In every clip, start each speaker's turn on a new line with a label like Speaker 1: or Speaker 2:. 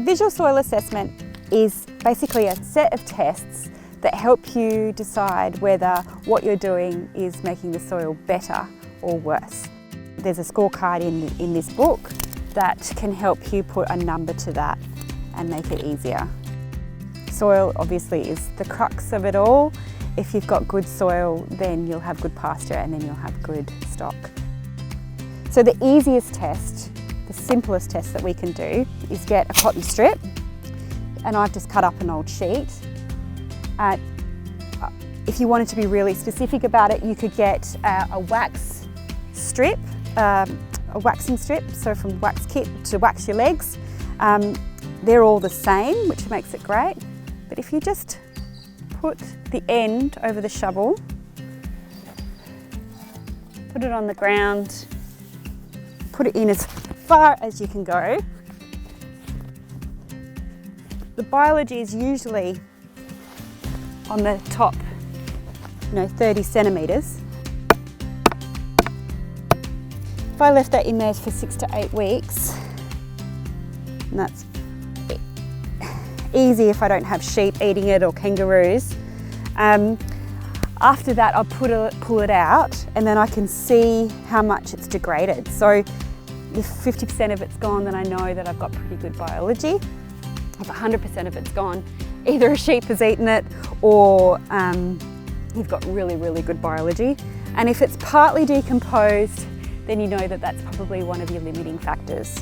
Speaker 1: visual soil assessment is basically a set of tests that help you decide whether what you're doing is making the soil better or worse. There's a scorecard in this book that can help you put a number to that and make it easier. Soil obviously is the crux of it all. If you've got good soil, then you'll have good pasture and then you'll have good stock. So the easiest test, the simplest test that we can do is get a cotton strip, and I've just cut up an old sheet. If you wanted to be really specific about it, you could get a wax strip, a waxing strip, so from wax kit to wax your legs. They're all the same, which makes it great. But if you just put the end over the shovel, put it on the ground, put it in as far as you can go. The biology is usually on the top, 30 centimetres. If I left that in there for 6 to 8 weeks, and that's easy if I don't have sheep eating it or kangaroos. After that, I'll pull it out, and then I can see how much it's degraded. So if 50% of it's gone, then I know that I've got pretty good biology. If 100% of it's gone, either a sheep has eaten it or you've got really, really good biology. And if it's partly decomposed, then you know that that's probably one of your limiting factors.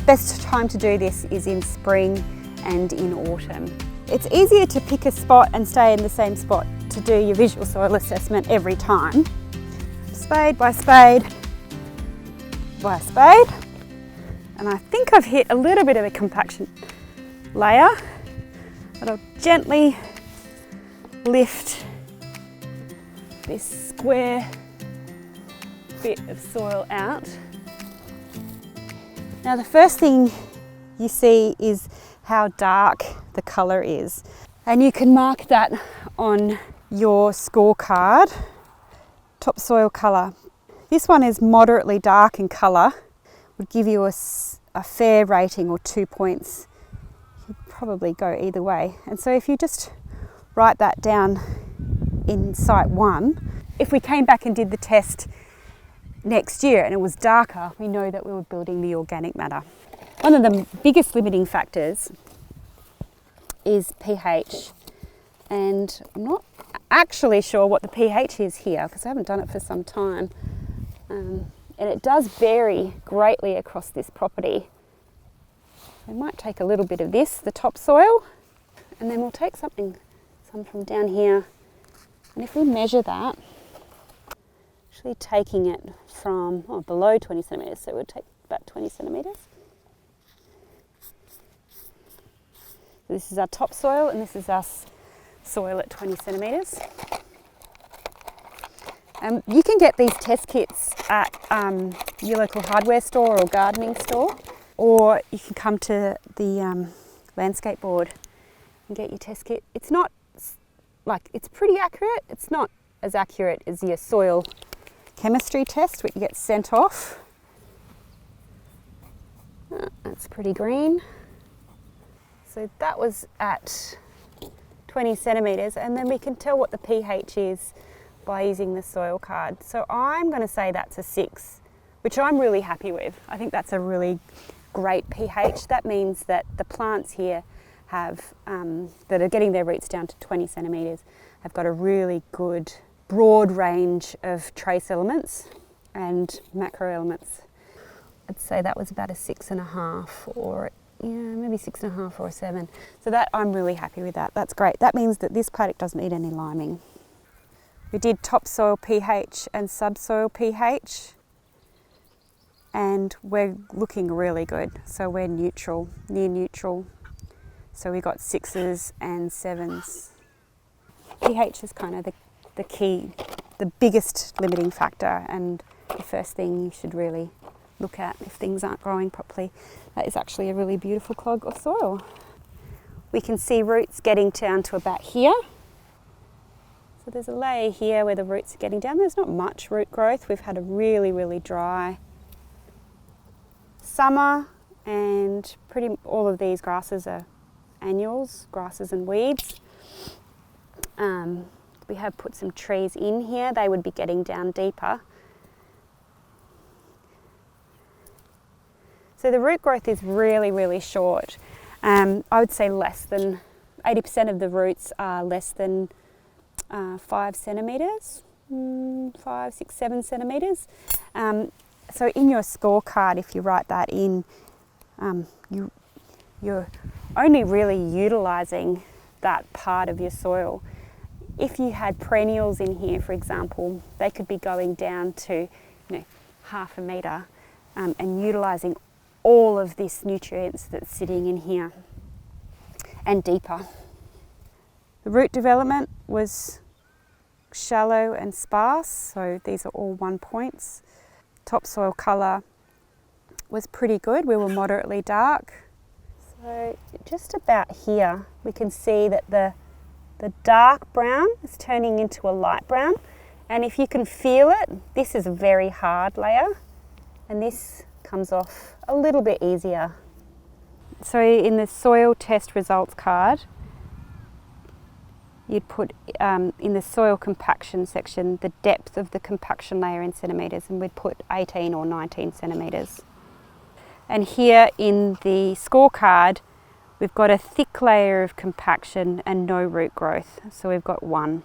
Speaker 1: Best time to do this is in spring and in autumn. It's easier to pick a spot and stay in the same spot to do your visual soil assessment every time. Spade by spade by spade. And I think I've hit a little bit of a compaction layer, but I'll gently lift this square bit of soil out. Now the first thing you see is how dark the colour is, and you can mark that on your scorecard. Topsoil colour. This one is moderately dark in colour, would give you a fair rating or 2 points. You'd probably go either way. And so if you just write that down in site 1, if we came back and did the test next year and it was darker, we know that we were building the organic matter. One of the biggest limiting factors is pH, and I'm not actually sure what the pH is here because I haven't done it for some time, and it does vary greatly across this property. We might take a little bit of this, the topsoil, and then we'll take some from down here, and if we measure that, actually taking it from below 20 centimetres, so we'll take about 20 centimetres. This is our topsoil and this is our soil at 20 centimetres. You can get these test kits at your local hardware store or gardening store, or you can come to the landscape board and get your test kit. It's not it's pretty accurate. It's not as accurate as your soil chemistry test, which you get sent off. That's pretty green. So that was at 20 centimetres, and then we can tell what the pH is by using the soil card. So I'm going to say that's a 6, which I'm really happy with. I think that's a really great pH. That means that the plants here have, that are getting their roots down to 20 centimetres, have got a really good broad range of trace elements and macro elements. I'd say that was about a 6.5, or maybe 6.5 or a 7. So that, I'm really happy with that. That's great. That means that this paddock doesn't need any liming. We did topsoil pH and subsoil pH, and we're looking really good. So we're neutral, near neutral. So we got 6s and 7s. pH is kind of the key, the biggest limiting factor, and the first thing you should really look at if things aren't growing properly. That is actually a really beautiful clog of soil. We can see roots getting down to about here. So there's a layer here where the roots are getting down. There's not much root growth. We've had a really, really dry summer and all of these grasses are annuals, grasses and weeds. We have put some trees in here, they would be getting down deeper. So the root growth is really, really short. I would say less than 80% of the roots are less than 5 centimetres, 5, 6, 7 centimetres. So in your scorecard, if you write that in, you're only really utilising that part of your soil. If you had perennials in here, for example, they could be going down to half a metre and utilising all of this nutrients that's sitting in here and deeper. The root development was shallow and sparse, so these are all 1 points. Topsoil colour was pretty good, we were moderately dark. So just about here we can see that the dark brown is turning into a light brown, and if you can feel it, this is a very hard layer and this comes off a little bit easier. So in the soil test results card, you'd put in the soil compaction section the depth of the compaction layer in centimetres, and we'd put 18 or 19 centimetres. And here in the scorecard, we've got a thick layer of compaction and no root growth, so we've got 1.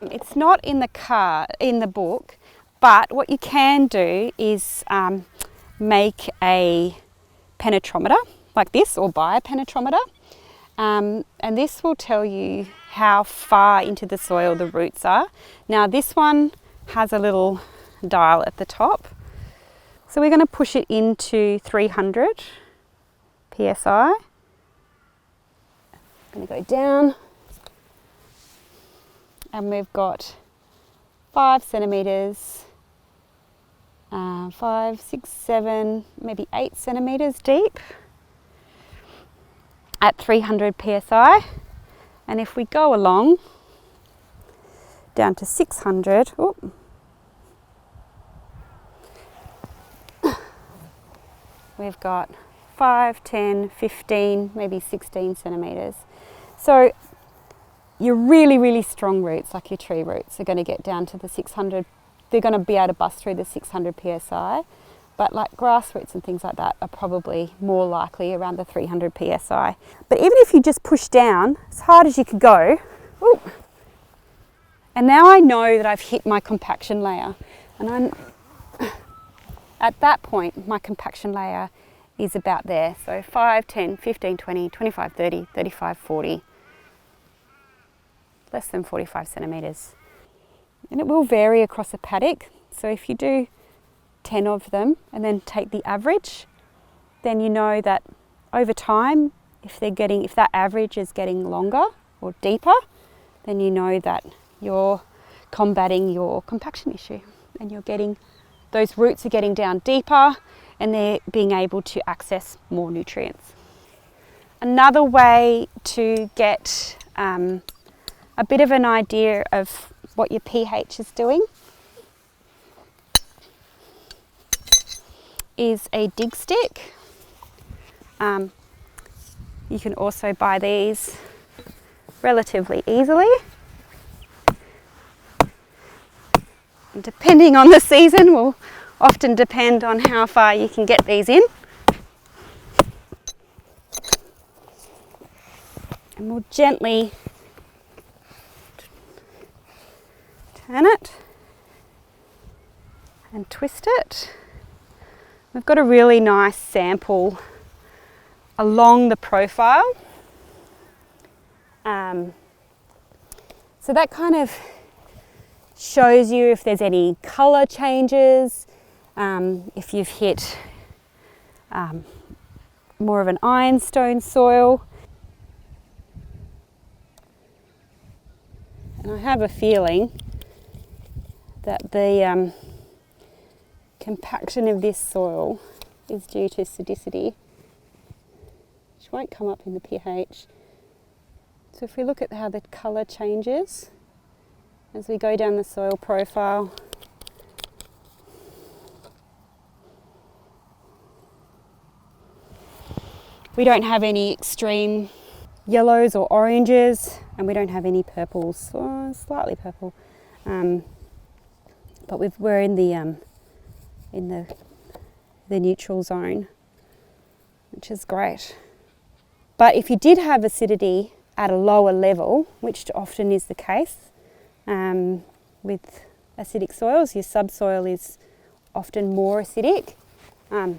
Speaker 1: It's not in the book, but what you can do is make a penetrometer like this, or buy a penetrometer, and this will tell you how far into the soil the roots are. Now this one has a little dial at the top, so we're going to push it into 300 psi. I'm going to go down, and we've got 5 centimetres, 5, 6, 7, maybe 8 centimetres deep at 300 psi. And if we go along down to 600, we've got 5, 10, 15, maybe 16 centimetres. So your really, really strong roots, like your tree roots, are going to get down to the 600. They're going to be able to bust through the 600 psi, but like grass roots and things like that are probably more likely around the 300 psi. But even if you just push down as hard as you could go, and now I know that I've hit my compaction layer, and at that point my compaction layer is about there. So 5, 10, 15, 20, 25, 30, 35, 40, less than 45 centimetres. And it will vary across a paddock. So if you do 10 of them and then take the average, then you know that over time, if that average is getting longer or deeper, then you know that you're combating your compaction issue, and those roots are getting down deeper and they're being able to access more nutrients. Another way to get a bit of an idea of what your pH is doing is a dig stick. You can also buy these relatively easily. And depending on the season will often depend on how far you can get these in. And we'll gently turn it and twist it. We've got a really nice sample along the profile. So that kind of shows you if there's any colour changes, if you've hit more of an ironstone soil. And I have a feeling that the compaction of this soil is due to acidity, which won't come up in the pH. So if we look at how the colour changes as we go down the soil profile, We don't have any extreme yellows or oranges, and we don't have any purples, or slightly purple. But we're in the neutral zone, which is great. But if you did have acidity at a lower level, which often is the case with acidic soils, your subsoil is often more acidic.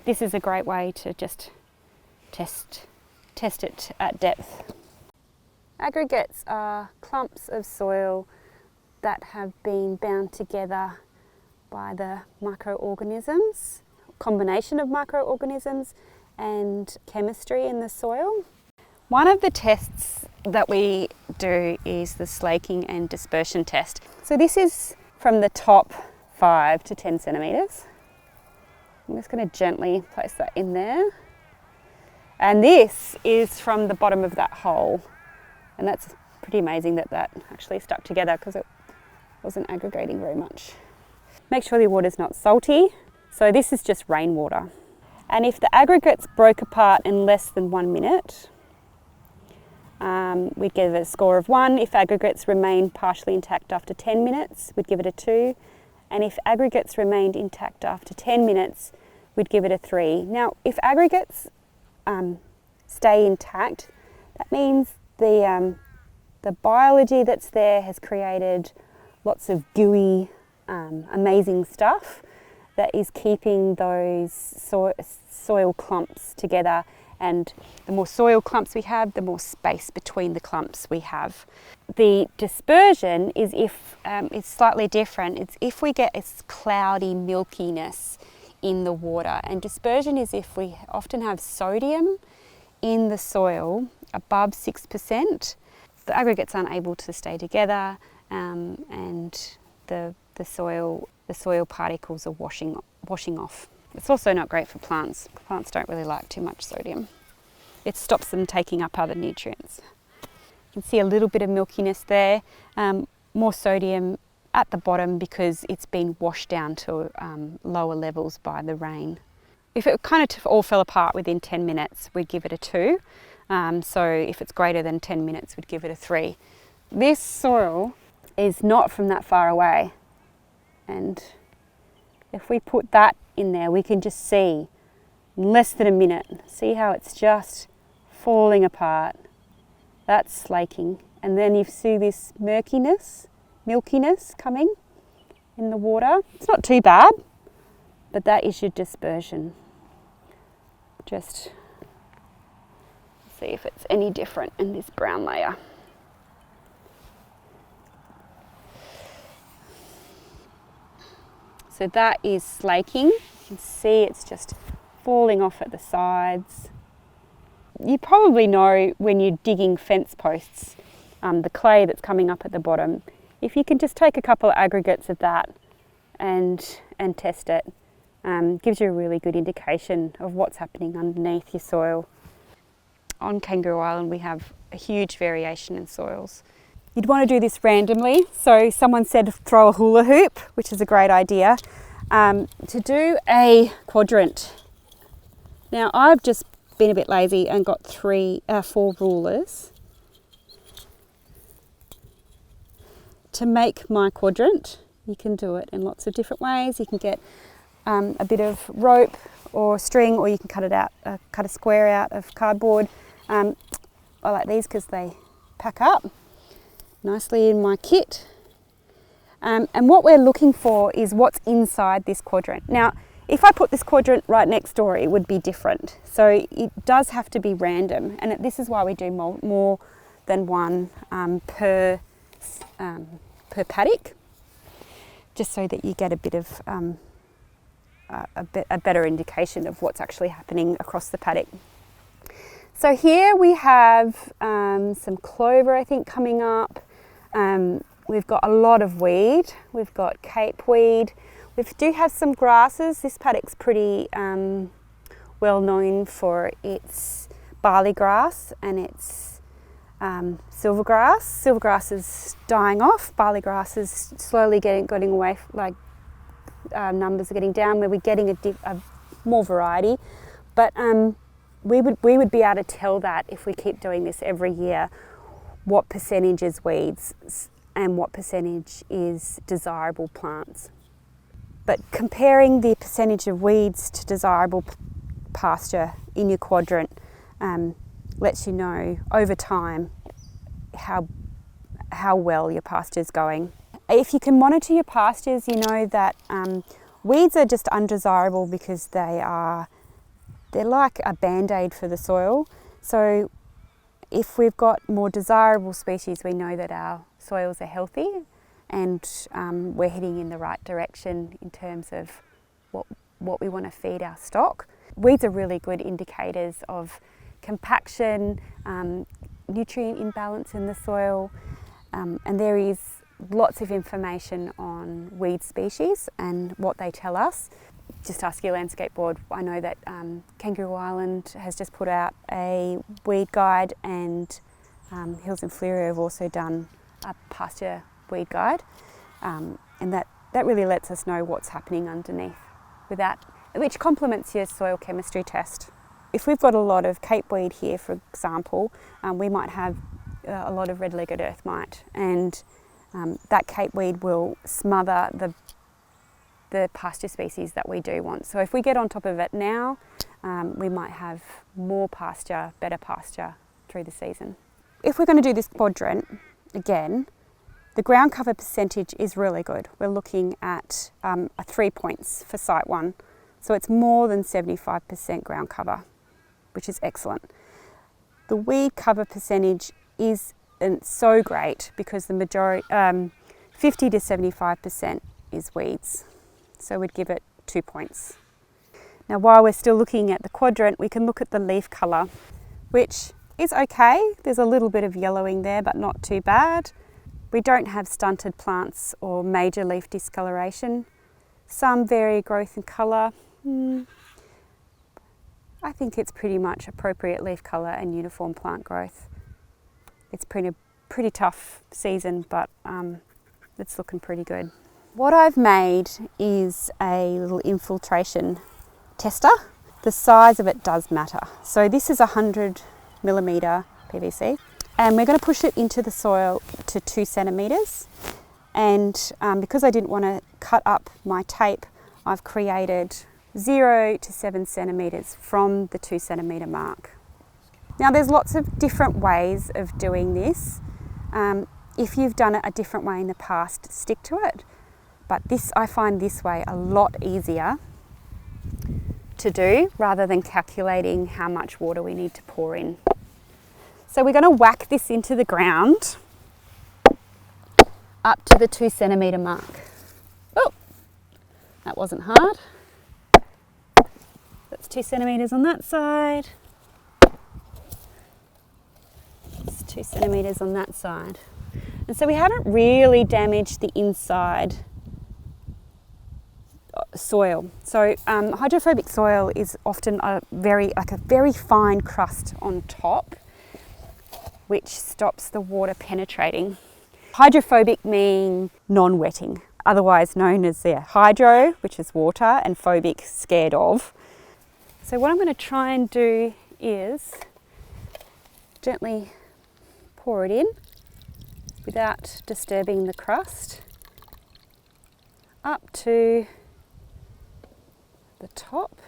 Speaker 1: This is a great way to just test it at depth. Aggregates are clumps of soil that have been bound together by the microorganisms, combination of microorganisms and chemistry in the soil. One of the tests that we do is the slaking and dispersion test. So this is from the top 5 to 10 centimetres. I'm just going to gently place that in there. And this is from the bottom of that hole. And that's pretty amazing that that actually stuck together because it wasn't aggregating very much. Make sure the water's not salty. So this is just rainwater. And if the aggregates broke apart in less than 1 minute, we'd give it a score of 1. If aggregates remained partially intact after 10 minutes, we'd give it a 2. And if aggregates remained intact after 10 minutes, we'd give it a 3. Now, if aggregates stay intact, that means the biology that's there has created lots of gooey, amazing stuff that is keeping those soil clumps together. And the more soil clumps we have, the more space between the clumps we have. The dispersion is it's slightly different. It's if we get this cloudy milkiness in the water. And dispersion is if we often have sodium in the soil above 6%. The aggregates aren't able to stay together, and the soil particles are washing off. It's also not great for plants. Plants don't really like too much sodium. It stops them taking up other nutrients. You can see a little bit of milkiness there, more sodium at the bottom because it's been washed down to lower levels by the rain. If it kind of all fell apart within 10 minutes, we'd give it a 2. So if it's greater than 10 minutes, we'd give it a 3. This soil is not from that far away. And if we put that in there, we can just see in less than a minute, see how it's just falling apart. That's slaking. And then you see this milkiness coming in the water. It's not too bad, but that is your dispersion. Just see if it's any different in this brown layer. So that is slaking. You can see it's just falling off at the sides. You probably know when you're digging fence posts, the clay that's coming up at the bottom. If you can just take a couple of aggregates of that and test it, gives you a really good indication of what's happening underneath your soil. On Kangaroo Island we have a huge variation in soils. You'd want to do this randomly, so someone said throw a hula hoop, which is a great idea, to do a quadrant. Now I've just been a bit lazy and got 4 rulers to make my quadrant. You can do it in lots of different ways. You can get a bit of rope or string, or you can cut it out, cut a square out of cardboard. I like these because they pack up nicely in my kit. And what we're looking for is what's inside this quadrant. Now, if I put this quadrant right next door, it would be different. So it does have to be random, and this is why we do more than one per paddock, just so that you get a bit of a better indication of what's actually happening across the paddock. So here we have some clover, I think, coming up. We've got a lot of weed. We've got cape weed. We do have some grasses. This paddock's pretty well known for its barley grass and its silvergrass. Silvergrass is dying off. Barley grass is slowly getting away. Numbers are getting down, where we're getting a more variety. But we would be able to tell that if we keep doing this every year, what percentage is weeds and what percentage is desirable plants. But comparing the percentage of weeds to desirable pasture in your quadrant lets you know over time how well your pasture is going. If you can monitor your pastures, you know that weeds are just undesirable because they're like a band-aid for the soil. So if we've got more desirable species, we know that our soils are healthy and we're heading in the right direction in terms of what we want to feed our stock. Weeds are really good indicators of compaction, nutrient imbalance in the soil, and there is lots of information on weed species and what they tell us. Just ask your landscape board. I know that Kangaroo Island has just put out a weed guide, and Hills and Fleurieu have also done a pasture weed guide, and that really lets us know what's happening underneath with that, which complements your soil chemistry test. If we've got a lot of capeweed here, for example, we might have a lot of red-legged earth mite, and that capeweed will smother the pasture species that we do want. So if we get on top of it now, we might have more pasture, better pasture through the season. If we're going to do this quadrant, again, the ground cover percentage is really good. We're looking at 3 points for site 1. So it's more than 75% ground cover, which is excellent. The weed cover percentage isn't so great because the majority, 50 to 75% is weeds. So we'd give it 2 points. Now, while we're still looking at the quadrant, we can look at the leaf colour, which is okay. There's a little bit of yellowing there, but not too bad. We don't have stunted plants or major leaf discoloration. Some vary growth and colour. I think it's pretty much appropriate leaf colour and uniform plant growth. It's pretty tough season, but it's looking pretty good. What I've made is a little infiltration tester. The size of it does matter. So this is 100 millimetre PVC, and we're going to push it into the soil to 2 centimetres. And because I didn't want to cut up my tape, I've created 0 to 7 centimetres from the 2 centimetre mark. Now, there's lots of different ways of doing this. If you've done it a different way in the past, stick to it. But I find this way a lot easier to do rather than calculating how much water we need to pour in. So we're going to whack this into the ground up to the 2 centimetre mark. Oh, that wasn't hard. That's 2 centimetres on that side. It's 2 centimetres on that side. And so we haven't really damaged the inside soil. So hydrophobic soil is often a very fine crust on top, which stops the water penetrating. Hydrophobic means non-wetting, otherwise known as hydro, which is water, and phobic, scared of. So what I'm going to try and do is gently pour it in without disturbing the crust up to the top.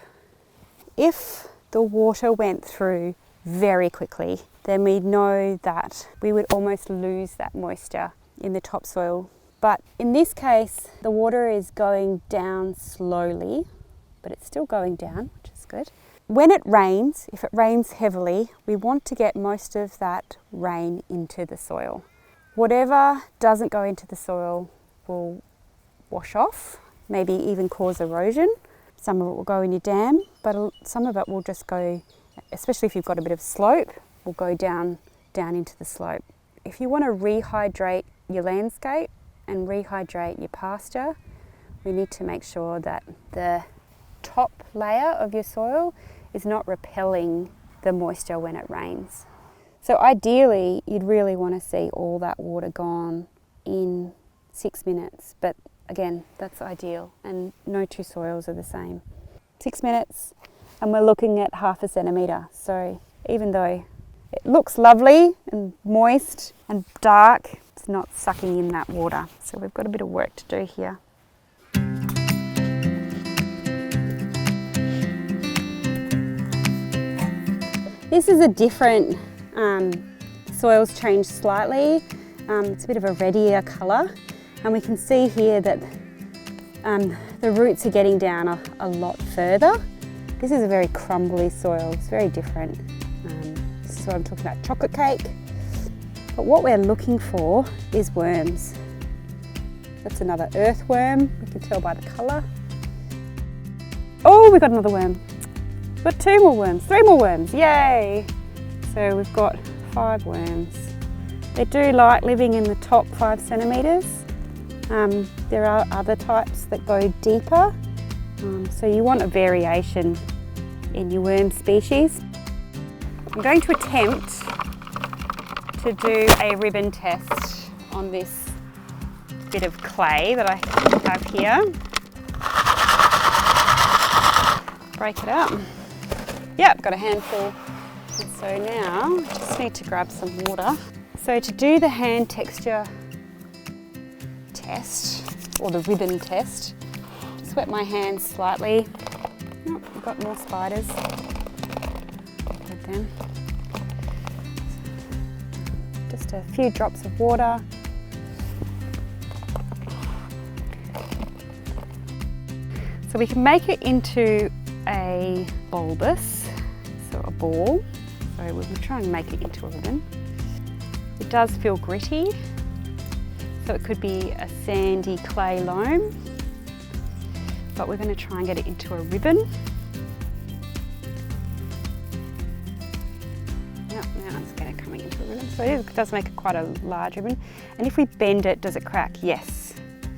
Speaker 1: If the water went through very quickly, then we know that we would almost lose that moisture in the topsoil. But in this case, the water is going down slowly, but it's still going down, which is good. When it rains, if it rains heavily, we want to get most of that rain into the soil. Whatever doesn't go into the soil will wash off, maybe even cause erosion. Some of it will go in your dam, but some of it will just go, especially if you've got a bit of slope, will go down into the slope. If you want to rehydrate your landscape and rehydrate your pasture, we need to make sure that the top layer of your soil is not repelling the moisture when it rains. So ideally, you'd really want to see all that water gone in 6 minutes, but again, that's ideal, and no two soils are the same. 6 minutes, and we're looking at 1/2 centimetre. So even though it looks lovely and moist and dark, it's not sucking in that water. So we've got a bit of work to do here. This is a different, soil's changed slightly. It's a bit of a reddier colour, and we can see here that the roots are getting down a lot further. This is a very crumbly soil, it's very different. This is what I'm talking about, chocolate cake. But what we're looking for is worms. That's another earthworm, we can tell by the colour. Oh, we got another worm. We've got 2 more worms, 3 more worms, yay! So we've got 5 worms. They do like living in the top 5 centimetres. There are other types that go deeper, so you want a variation in your worm species. I'm going to attempt to do a ribbon test on this bit of clay that I have here. Break it up. Yep, got a handful. And so now I just need to grab some water. So to do the hand texture test, or the ribbon test, just wet my hands slightly. Oh, I've got more spiders. Good then. Just a few drops of water. So we can make it into a bulbous, so a ball. So we'll try and make it into a ribbon. It does feel gritty, so it could be a sandy clay loam, but we're going to try and get it into a ribbon. Yep, now it's going to come into a ribbon. So it does make it quite a large ribbon. And if we bend it, does it crack? Yes.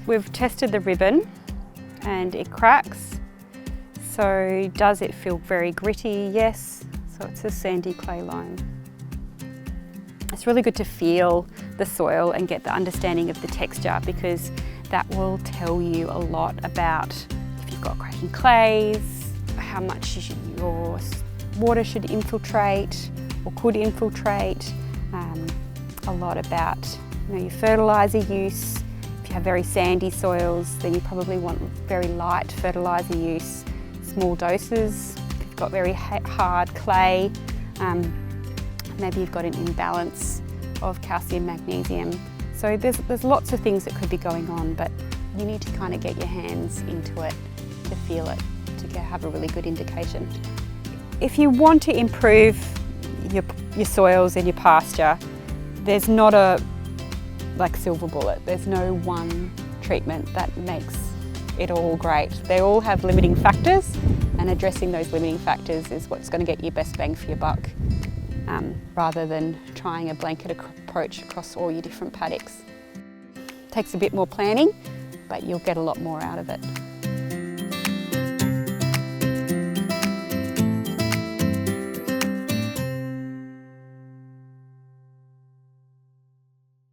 Speaker 1: We've tested the ribbon and it cracks. So does it feel very gritty? Yes. So it's a sandy clay loam. It's really good to feel the soil and get the understanding of the texture, because that will tell you a lot about if you've got cracking clays, how much your water should infiltrate or could infiltrate, a lot about your fertiliser use. If you have very sandy soils, then you probably want very light fertiliser use, small doses. If you've got very hard clay, maybe you've got an imbalance of calcium, magnesium. So there's lots of things that could be going on, but you need to kind of get your hands into it to feel it, to have a really good indication. If you want to improve your soils and your pasture, there's not a silver bullet. There's no one treatment that makes it all great. They all have limiting factors, and addressing those limiting factors is what's going to get you best bang for your buck, rather than trying a blanket approach across all your different paddocks. It takes a bit more planning, but you'll get a lot more out of it.